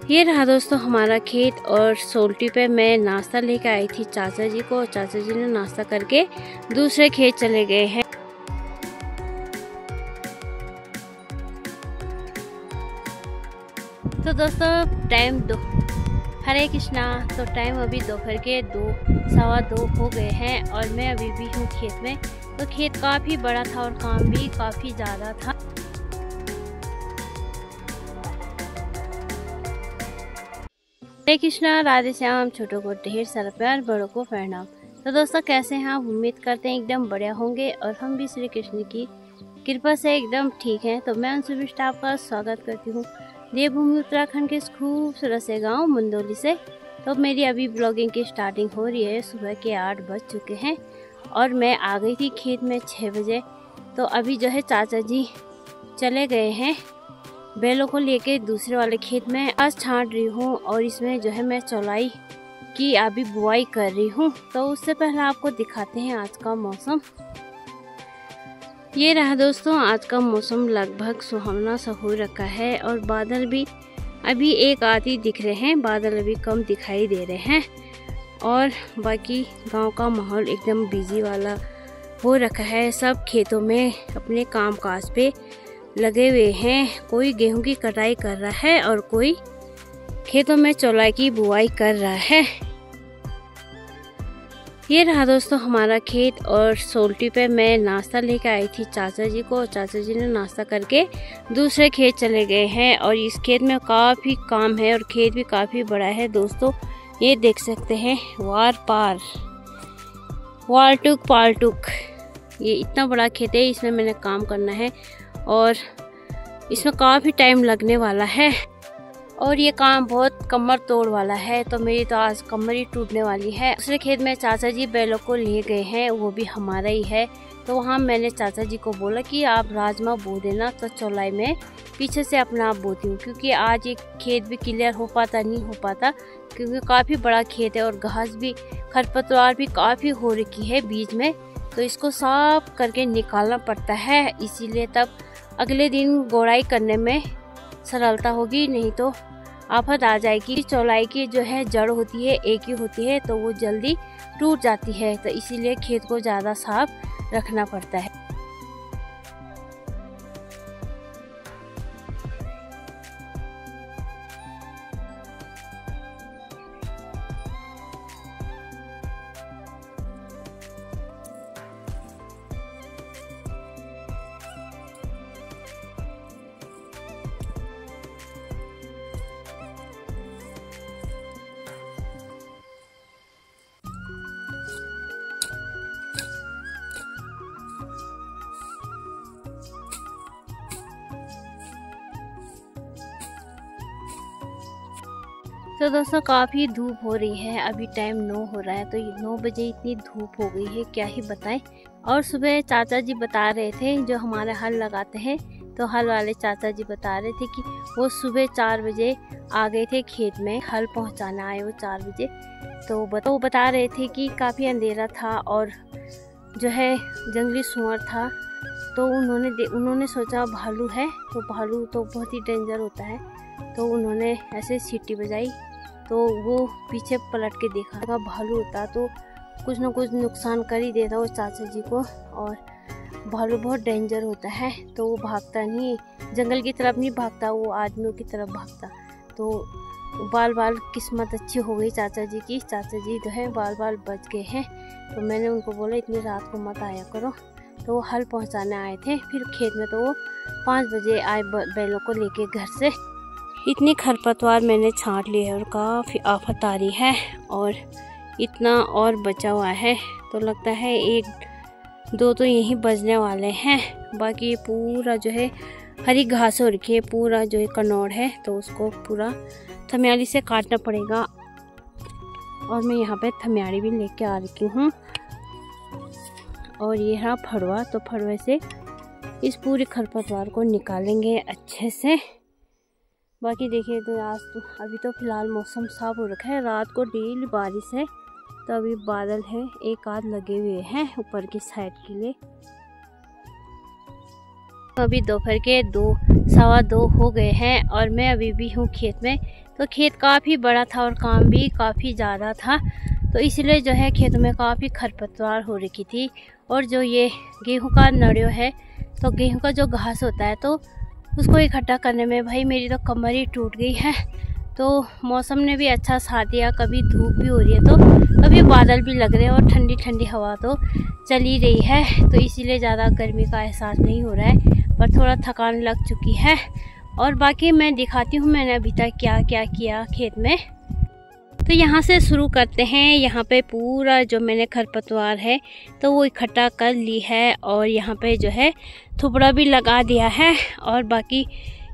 ये रहा दोस्तों हमारा खेत, और सोल्टी पे मैं नाश्ता लेके आई थी चाचा जी को। चाचा जी ने नाश्ता करके दूसरे खेत चले गए हैं। तो दोस्तों टाइम हरे कृष्णा। तो टाइम अभी दोपहर के 2:15 हो गए हैं और मैं अभी भी हूँ खेत में। तो खेत काफ़ी बड़ा था और काम भी काफ़ी ज़्यादा था। हरे कृष्णा, राधे श्याम। छोटों को ढेर सारा प्यार, बड़ों को प्रणाम। तो दोस्तों कैसे हैं आप? उम्मीद करते हैं एकदम बढ़िया होंगे और हम भी श्री कृष्ण की कृपा से एकदम ठीक हैं। तो मैं उन सभी स्टाफ का स्वागत करती हूँ देवभूमि उत्तराखंड के इस खूबसूरत से गांव मुंदोली से। तो मेरी अभी ब्लॉगिंग की स्टार्टिंग हो रही है। सुबह के 8 बज चुके हैं और मैं आ गई थी खेत में 6 बजे। तो अभी जो है चाचा जी चले गए हैं बैलों को लेके दूसरे वाले खेत में। आज छांट रही हूँ और इसमें जो है मैं चौलाई की अभी बुआई कर रही हूँ। तो उससे पहले आपको दिखाते हैं आज का मौसम। ये रहा दोस्तों आज का मौसम, लगभग सुहावना सा हो रखा है और बादल भी अभी एक आधी दिख रहे हैं। बादल अभी कम दिखाई दे रहे हैं और बाकी गांव का माहौल एकदम बिजी वाला हो रखा है। सब खेतों में अपने कामकाज पे लगे हुए हैं। कोई गेहूं की कटाई कर रहा है और कोई खेतों में चौलाई की बुआई कर रहा है। ये रहा दोस्तों हमारा खेत, और सोल्टी पे मैं नाश्ता लेके आई थी चाचा जी को। चाचा जी ने नाश्ता करके दूसरे खेत चले गए हैं और इस खेत में काफ़ी काम है और खेत भी काफ़ी बड़ा है दोस्तों। ये देख सकते हैं वार पार वालटुक पालटुक, ये इतना बड़ा खेत है। इसमें मैंने काम करना है और इसमें काफ़ी टाइम लगने वाला है और ये काम बहुत कमर तोड़ वाला है। तो मेरी तो आज कमर ही टूटने वाली है। दूसरे खेत में चाचा जी बैलों को ले गए हैं, वो भी हमारा ही है। तो वहाँ मैंने चाचा जी को बोला कि आप राजमा बो देना, तो चौलाई में पीछे से अपना आप बोती हूँ, क्योंकि आज ये खेत भी क्लियर हो पाता नहीं हो पाता, क्योंकि काफ़ी बड़ा खेत है और घास भी खरपतवार भी काफ़ी हो रखी है बीच में। तो इसको साफ करके निकालना पड़ता है, इसीलिए तब अगले दिन गोड़ाई करने में सरलता होगी, नहीं तो आफत आ जाएगी। चौलाई की जो है जड़ होती है एक ही होती है, तो वो जल्दी टूट जाती है। तो इसीलिए खेत को ज़्यादा साफ रखना पड़ता है। तो दोस्तों काफ़ी धूप हो रही है। अभी टाइम 9 हो रहा है, तो 9 बजे इतनी धूप हो गई है क्या ही बताएं। और सुबह चाचा जी बता रहे थे, जो हमारे हल लगाते हैं, तो हल वाले चाचा जी बता रहे थे कि वो सुबह 4 बजे आ गए थे खेत में, हल पहुंचाना आए वो 4 बजे। तो वो बता रहे थे कि काफ़ी अंधेरा था और जो है जंगली सुअर था। तो उन्होंने सोचा भालू है, तो भालू तो बहुत ही डेंजर होता है। तो उन्होंने ऐसे सीटी बजाई, तो वो पीछे पलट के देखा, अगर भालू होता तो कुछ ना कुछ नुकसान कर ही देता वो चाचा जी को। और भालू बहुत डेंजर होता है, तो वो भागता नहीं, जंगल की तरफ नहीं भागता, वो आदमियों की तरफ भागता। तो बाल किस्मत अच्छी हो गई चाचा जी की। चाचा जी जो है बाल बच गए हैं। तो मैंने उनको बोला इतनी रात को मत आया करो। तो वो हल पहुंचाने आए थे फिर खेत में। तो वो 5 बजे आए बैलों को लेके घर से। इतनी खरपतवार मैंने छांट ली है और काफ़ी आफत आ रही है और इतना और बचा हुआ है। तो लगता है 1-2 तो यहीं बजने वाले हैं। बाकी पूरा जो है हरी घास हो रखी है, पूरा जो है कनौड़ है, तो उसको पूरा थमियाली से काटना पड़ेगा। और मैं यहाँ पे थमियाली भी लेके आ रखी हूँ। और ये रहा फड़वा, तो फड़वे से इस पूरी खरपतवार को निकालेंगे अच्छे से। बाकी देखिए तो आज तो अभी तो फिलहाल मौसम साफ हो रखा है। रात को डेली बारिश है, तो अभी बादल है एक आध लगे हुए हैं ऊपर की साइड के लिए। अभी दोपहर के 2:15 हो गए हैं और मैं अभी भी हूँ खेत में। तो खेत काफ़ी बड़ा था और काम भी काफ़ी ज़्यादा था, तो इसलिए जो है खेत में काफ़ी खरपतवार हो रखी थी। और जो ये गेहूं का नड़ियो है, तो गेहूं का जो घास होता है तो उसको इकट्ठा करने में भाई मेरी तो कमर ही टूट गई है। तो मौसम ने भी अच्छा साथ दिया, कभी धूप भी हो रही है तो कभी बादल भी लग रहे हैं और ठंडी ठंडी हवा तो चल ही रही है, तो इसीलिए ज़्यादा गर्मी का एहसास नहीं हो रहा है, पर थोड़ा थकान लग चुकी है। और बाकी मैं दिखाती हूँ मैंने अभी तक क्या क्या किया खेत में। तो यहाँ से शुरू करते हैं। यहाँ पे पूरा जो मैंने खरपतवार है तो वो इकट्ठा कर ली है, और यहाँ पे जो है थुपड़ा भी लगा दिया है, और बाकी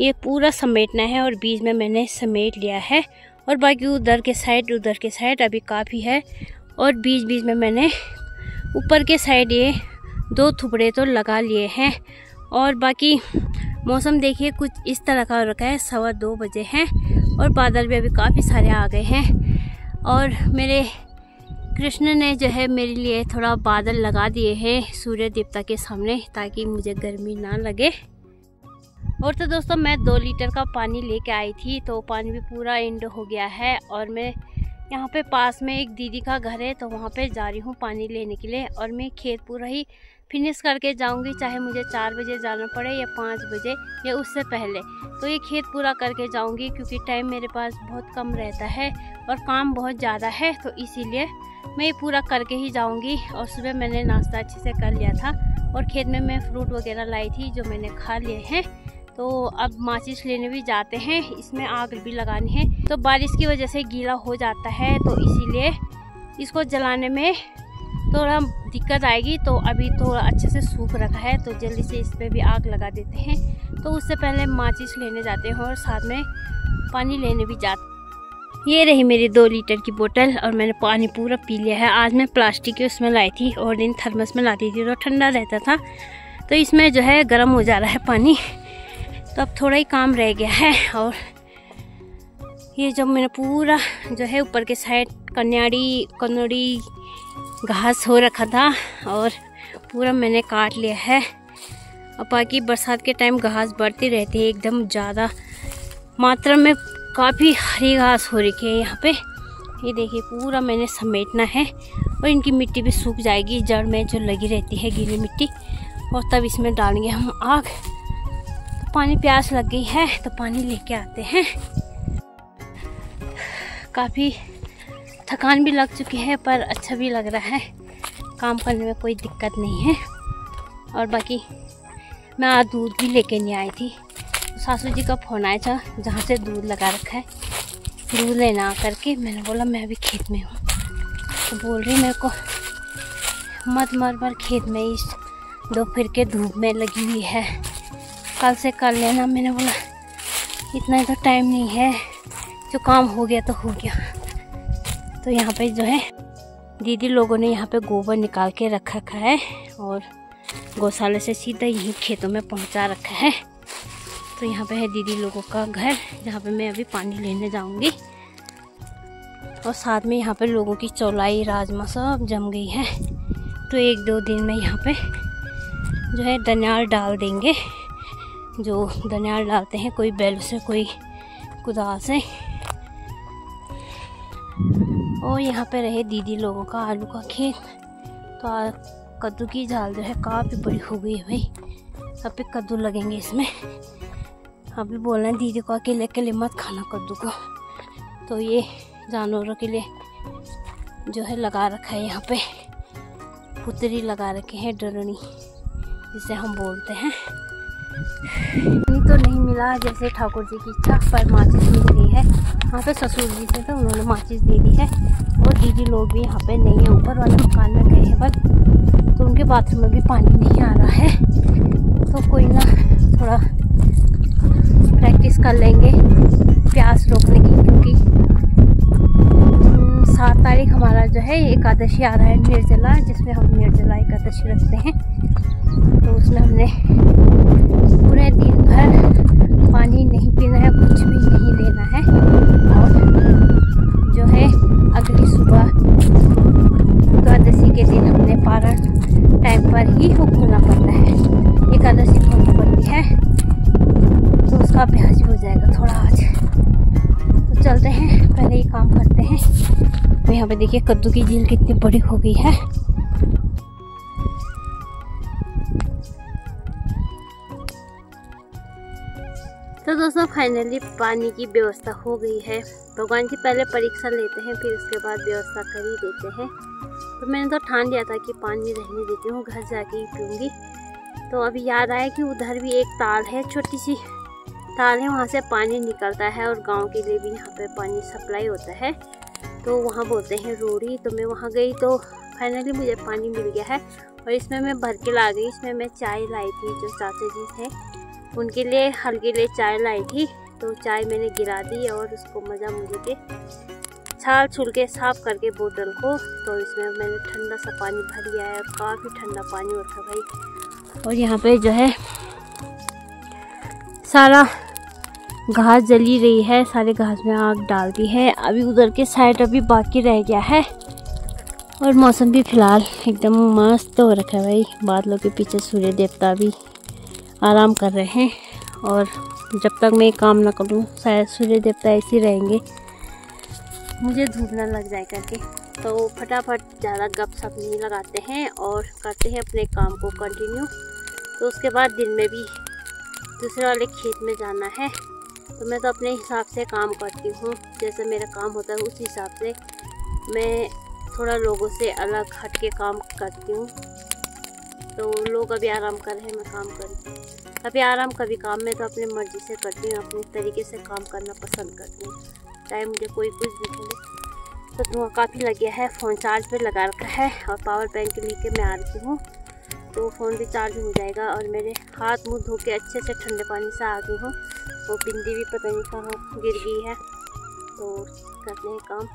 ये पूरा समेटना है, और बीच में मैंने समेट लिया है, और बाकी उधर के साइड अभी काफ़ी है, और बीच बीच में मैंने ऊपर के साइड ये 2 थुपड़े तो लगा लिए हैं। और बाकी मौसम देखिए कुछ इस तरह का हो रखा है, 2:15 बजे हैं और बादल भी अभी काफ़ी सारे आ गए हैं। और मेरे कृष्ण ने जो है मेरे लिए थोड़ा बादल लगा दिए हैं सूर्य देवता के सामने, ताकि मुझे गर्मी ना लगे। और तो दोस्तों मैं 2 लीटर का पानी लेके आई थी, तो पानी भी पूरा एंड हो गया है, और मैं यहाँ पे पास में एक दीदी का घर है तो वहाँ पे जा रही हूँ पानी लेने के लिए। और मैं खेत पूरा ही फिनिश करके जाऊँगी, चाहे मुझे 4 बजे जाना पड़े या 5 बजे या उससे पहले, तो ये खेत पूरा करके जाऊँगी, क्योंकि टाइम मेरे पास बहुत कम रहता है और काम बहुत ज़्यादा है, तो इसीलिए मैं ये पूरा करके ही जाऊँगी। और सुबह मैंने नाश्ता अच्छे से कर लिया था, और खेत में मैं फ्रूट वगैरह लाई थी जो मैंने खा लिए हैं। तो अब माचिस लेने भी जाते हैं, इसमें आग भी लगानी है, तो बारिश की वजह से गीला हो जाता है, तो इसीलिए इसको जलाने में थोड़ा दिक्कत आएगी। तो अभी थोड़ा अच्छे से सूख रखा है, तो जल्दी से इस पर भी आग लगा देते हैं। तो उससे पहले माचिस लेने जाते हैं और साथ में पानी लेने भी जाते। ये रही मेरी 2 लीटर की बोतल, और मैंने पानी पूरा पी लिया है। आज मैं प्लास्टिक की उसमें लाई थी, और दिन थर्मस में लाती थी तो ठंडा रहता था, तो इसमें जो है गर्म हो जा रहा है पानी, तो अब थोड़ा ही काम रह गया है। और ये जब मैंने पूरा जो है ऊपर के साइड कनोड़ी घास हो रखा था, और पूरा मैंने काट लिया है। और बाकी बरसात के टाइम घास बढ़ती रहती है एकदम ज़्यादा मात्रा में, काफ़ी हरी घास हो रखी है यहाँ पे। ये देखिए पूरा मैंने समेटना है, और इनकी मिट्टी भी सूख जाएगी, जड़ में जो लगी रहती है गीली मिट्टी, और तब इसमें डालेंगे हम आग। पानी प्यास लग गई है तो पानी लेके आते हैं। काफ़ी थकान भी लग चुकी है, पर अच्छा भी लग रहा है, काम करने में कोई दिक्कत नहीं है। और बाकी मैं आज दूध भी लेके नहीं आई थी, तो सासू जी का फ़ोन आया था जहाँ से दूध लगा रखा है, दूध लेना करके मैंने बोला मैं अभी खेत में हूँ, तो बोल रही मेरे को मत मर खेत में इस दोपहर के धूप में लगी हुई है, कल से कर लेना। मैंने बोला इतना तो टाइम नहीं है, जो काम हो गया तो हो गया। तो यहाँ पे जो है दीदी लोगों ने यहाँ पे गोबर निकाल के रखा है, और गौशाला से सीधा यही खेतों में पहुँचा रखा है। तो यहाँ पे है दीदी लोगों का घर, जहाँ पे मैं अभी पानी लेने जाऊँगी। और साथ में यहाँ पे लोगों की चौलाई राजमा सब जम गई है, तो 1-2 दिन में यहाँ पे जो है धनियाल डाल देंगे, जो धनियाल डालते हैं, कोई बैल से कोई कुदाल से। और यहाँ पे रहे दीदी लोगों का आलू का खेत, तो कद्दू की झाल जो है काफ़ी बड़ी हो गई है भाई, सब पे कद्दू लगेंगे इसमें। अभी बोल रहे हैं दीदी को अकेले मत खाना कद्दू को, तो ये जानवरों के लिए जो है लगा रखा है, यहाँ पे पुतरी लगा रखे हैं, डरनी जिसे हम बोलते हैं। तो नहीं मिला जैसे ठाकुर जी की इच्छा, पर माचिस मिल गई है। यहाँ पे ससुर जी थे तो उन्होंने माचिस दे दी है, और दीदी लोग भी यहाँ पे नहीं है, ऊपर वाले मकान में गए हैं, बस तो उनके बाथरूम में भी पानी नहीं आ रहा है, तो कोई ना थोड़ा प्रैक्टिस कर लेंगे प्यास रोकने की, क्योंकि 7 तारीख हमारा जो है एकादशी आ रहा है निर्जला, जिसमें हम निर्जला एकादशी रखते हैं। तो उसमें हमने पूरे दिन भर पानी नहीं पीना है, कुछ भी नहीं लेना है, और जो है अगली सुबह एकादशी के दिन हमने पारण टाइम पर ही खोलना पड़ता है, एकादशी खोलनी पड़ती है, तो उसका अभ्यास हो जाएगा थोड़ा आज। तो हैं, पहले ये काम करते हैं। तो यहाँ पे देखिए कद्दू की झील कितनी बड़ी हो गई है। तो दोस्तों फाइनली पानी की व्यवस्था हो गई है। भगवान की पहले परीक्षा लेते हैं, फिर उसके बाद व्यवस्था कर ही देते हैं। तो मैंने तो ठान लिया था कि पानी रहने देती हूँ, घर जाके ही पीऊँगी। तो अभी याद आया कि उधर भी एक ताल है, छोटी सी ताल है, वहाँ से पानी निकलता है और गांव के लिए भी यहाँ पे पानी सप्लाई होता है। तो वहाँ बोलते हैं रोड़ी। तो मैं वहाँ गई तो फाइनली मुझे पानी मिल गया है और इसमें मैं भर के ला गई। इसमें मैं चाय लाई थी, जो चाचा जी थे उनके लिए हल्के लिए चाय लाई थी। तो चाय मैंने गिरा दी और उसको मज़ा मुझे के छाल छुल के साफ करके बोतल को, तो इसमें मैंने ठंडा सा पानी भर लिया है और काफ़ी ठंडा पानी होता भाई। और यहाँ पे जो है सारा घास जली रही है, सारे घास में आग डाल दी है। अभी उधर के साइड अभी बाकी रह गया है और मौसम भी फिलहाल एकदम मस्त हो रखा है भाई। बादलों के पीछे सूर्य देवता भी आराम कर रहे हैं और जब तक मैं काम ना करूं शायद सूर्य देवता ऐसे रहेंगे, मुझे धूप ना लग जाए करके। तो फटाफट ज़्यादा गपशप नहीं लगाते हैं और करते हैं अपने काम को कंटिन्यू। तो उसके बाद दिन में भी दूसरे वाले खेत में जाना है। तो मैं तो अपने हिसाब से काम करती हूँ, जैसे मेरा काम होता है उस हिसाब से मैं थोड़ा लोगों से अलग हट के काम करती हूँ। तो लोग अभी आराम कर रहे हैं, मैं काम कर रही हूँ। कभी आराम कभी काम। मैं तो अपनी मर्ज़ी से करती हूँ, अपने तरीके से काम करना पसंद करती हूँ, चाहे मुझे कोई कुछ भी बोले। तो धुआं काफ़ी लग गया है, फ़ोन चार्ज पे लगा रखा है और पावर बैंक लेके मैं आ रही हूँ। तो फ़ोन भी चार्ज हो जाएगा और मेरे हाथ मुँह धो के अच्छे से ठंडे पानी से आ गई हूँ। वो बिंदी भी पता नहीं कहाँ गिर गई है। तो करते हैं काम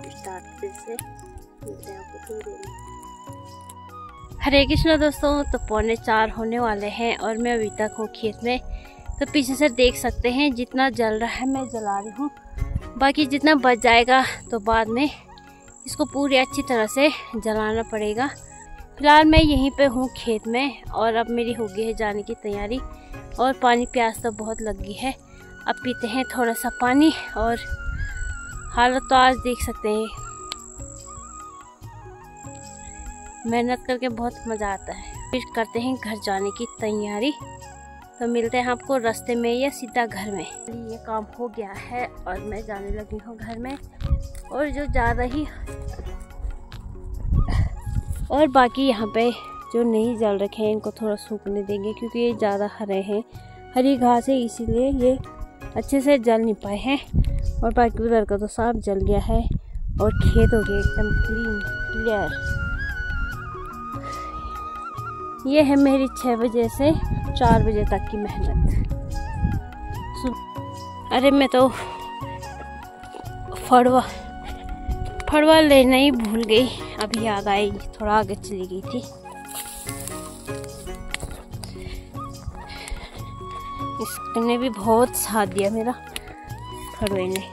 स्टार्ट फिर से, मिलते हैं आपको थोड़ी देर में। हरे कृष्णा दोस्तों, तो 3:45 होने वाले हैं और मैं अभी तक हूँ खेत में। तो पीछे से देख सकते हैं जितना जल रहा है मैं जला रही हूँ, बाकी जितना बच जाएगा तो बाद में इसको पूरी अच्छी तरह से जलाना पड़ेगा। फिलहाल मैं यहीं पे हूँ खेत में और अब मेरी हो गई है जाने की तैयारी और पानी प्यास तो बहुत लग गई है। अब पीते हैं थोड़ा सा पानी और हालत तो आज देख सकते हैं, मेहनत करके बहुत मज़ा आता है। फिर करते हैं घर जाने की तैयारी। तो मिलते हैं आपको रास्ते में या सीधा घर में। ये काम हो गया है और मैं जाने लगी हूँ घर में। और जो जा रही और बाकी यहाँ पे जो नहीं जल रखे हैं इनको थोड़ा सूखने देंगे, क्योंकि ये ज़्यादा हरे हैं, हरी घास है, इसीलिए ये अच्छे से जल नहीं पाए हैं। और बाकी उधर का तो साफ जल गया है और खेत हो गया एकदम क्लियर। ये है मेरी 6 बजे से 4 बजे तक की मेहनत। अरे मैं तो फड़वा लेना ही भूल गई, अभी याद आई, थोड़ा आगे चली गई थी। इसने भी बहुत साथ दिया मेरा फड़वे ने।